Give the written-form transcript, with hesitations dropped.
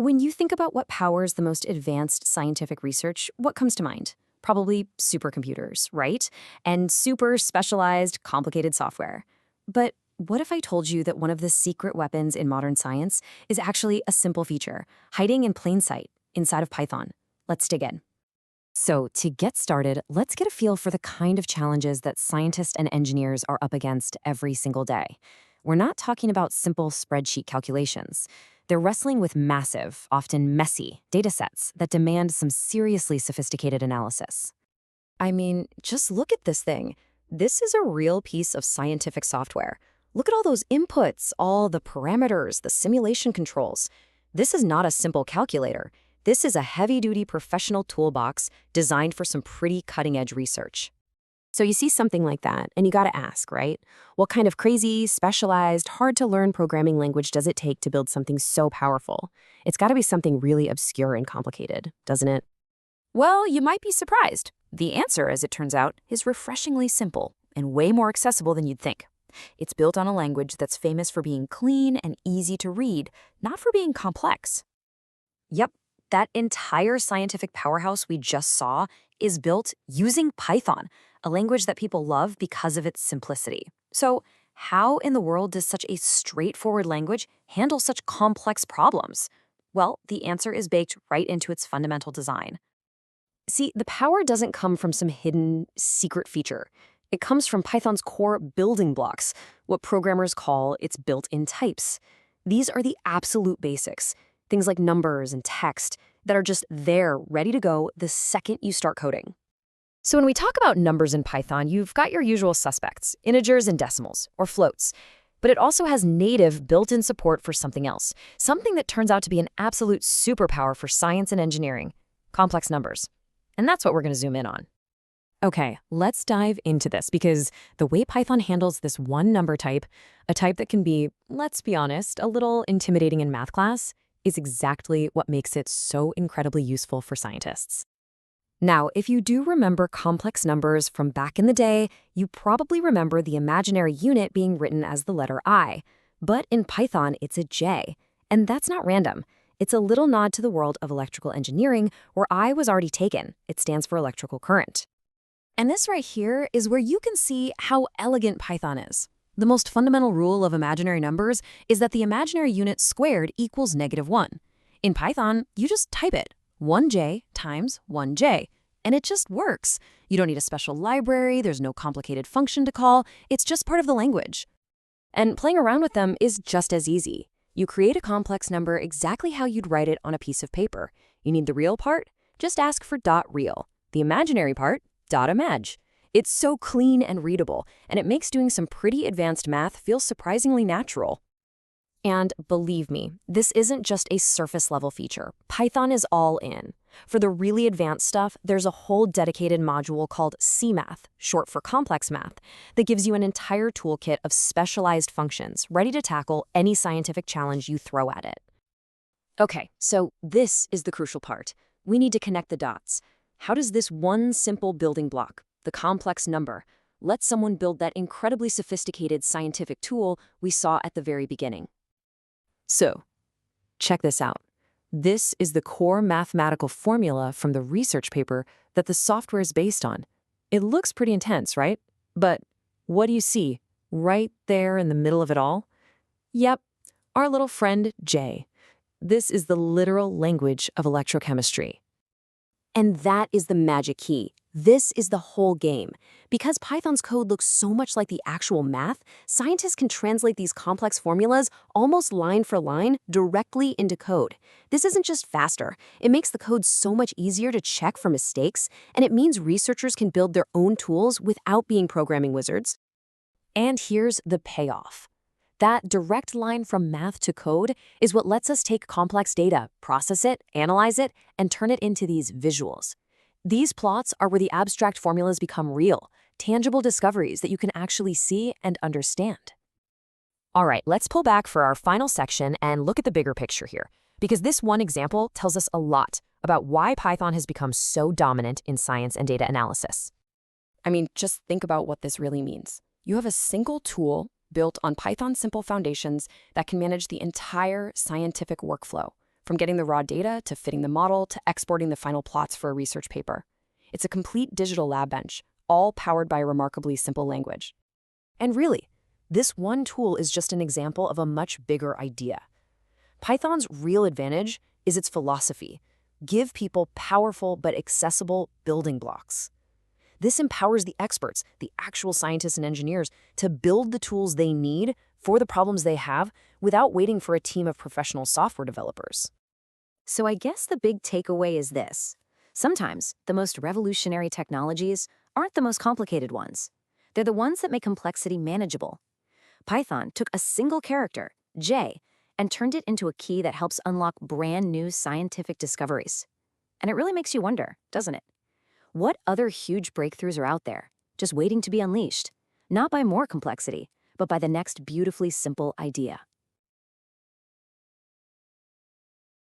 When you think about what powers the most advanced scientific research, what comes to mind? Probably supercomputers, right? And super specialized, complicated software. But what if I told you that one of the secret weapons in modern science is actually a simple feature, hiding in plain sight inside of Python? Let's dig in. So, to get started, let's get a feel for the kind of challenges that scientists and engineers are up against every single day. We're not talking about simple spreadsheet calculations. They're wrestling with massive, often messy, datasets that demand some seriously sophisticated analysis. I mean, just look at this thing. This is a real piece of scientific software. Look at all those inputs, all the parameters, the simulation controls. This is not a simple calculator. This is a heavy-duty professional toolbox designed for some pretty cutting-edge research. So you see something like that, and you gotta ask, right? What kind of crazy, specialized, hard-to-learn programming language does it take to build something so powerful? It's gotta be something really obscure and complicated, doesn't it? Well, you might be surprised. The answer, as it turns out, is refreshingly simple and way more accessible than you'd think. It's built on a language that's famous for being clean and easy to read, not for being complex. Yep, that entire scientific powerhouse we just saw is built using Python, a language that people love because of its simplicity. So, how in the world does such a straightforward language handle such complex problems? Well, the answer is baked right into its fundamental design. See, the power doesn't come from some hidden, secret feature. It comes from Python's core building blocks, what programmers call its built-in types. These are the absolute basics, things like numbers and text that are just there, ready to go the second you start coding. So when we talk about numbers in Python, you've got your usual suspects, integers and decimals, or floats. But it also has native built-in support for something else, something that turns out to be an absolute superpower for science and engineering, complex numbers. And that's what we're going to zoom in on. Okay, let's dive into this because the way Python handles this one number type, a type that can be, let's be honest, a little intimidating in math class, is exactly what makes it so incredibly useful for scientists. Now, if you do remember complex numbers from back in the day, you probably remember the imaginary unit being written as the letter I. But in Python, it's a J. And that's not random. It's a little nod to the world of electrical engineering, where I was already taken. It stands for electrical current. And this right here is where you can see how elegant Python is. The most fundamental rule of imaginary numbers is that the imaginary unit squared equals -1. In Python, you just type it, 1j times 1j, and it just works. You don't need a special library, there's no complicated function to call, it's just part of the language. And playing around with them is just as easy. You create a complex number exactly how you'd write it on a piece of paper. You need the real part? Just ask for .real. The imaginary part? .imag. It's so clean and readable, and it makes doing some pretty advanced math feel surprisingly natural. And believe me, this isn't just a surface-level feature. Python is all in. For the really advanced stuff, there's a whole dedicated module called CMath, short for complex math, that gives you an entire toolkit of specialized functions ready to tackle any scientific challenge you throw at it. Okay, so this is the crucial part. We need to connect the dots. How does this one simple building block, the complex number, let someone build that incredibly sophisticated scientific tool we saw at the very beginning? So, check this out. This is the core mathematical formula from the research paper that the software is based on. It looks pretty intense, right? But what do you see right there in the middle of it all? Yep, our little friend J. This is the literal language of electrochemistry. And that is the magic key. This is the whole game. Because Python's code looks so much like the actual math, scientists can translate these complex formulas almost line for line directly into code. This isn't just faster. It makes the code so much easier to check for mistakes, and it means researchers can build their own tools without being programming wizards. And here's the payoff. That direct line from math to code is what lets us take complex data, process it, analyze it, and turn it into these visuals. These plots are where the abstract formulas become real, tangible discoveries that you can actually see and understand. All right, let's pull back for our final section and look at the bigger picture here, because this one example tells us a lot about why Python has become so dominant in science and data analysis. I mean, just think about what this really means. You have a single tool built on Python's simple foundations that can manage the entire scientific workflow, from getting the raw data to fitting the model to exporting the final plots for a research paper. It's a complete digital lab bench, all powered by a remarkably simple language. And really, this one tool is just an example of a much bigger idea. Python's real advantage is its philosophy. Give people powerful but accessible building blocks. This empowers the experts, the actual scientists and engineers, to build the tools they need for the problems they have without waiting for a team of professional software developers. So I guess the big takeaway is this. Sometimes the most revolutionary technologies aren't the most complicated ones. They're the ones that make complexity manageable. Python took a single character, J, and turned it into a key that helps unlock brand new scientific discoveries. And it really makes you wonder, doesn't it? What other huge breakthroughs are out there, just waiting to be unleashed? Not by more complexity, but by the next beautifully simple idea.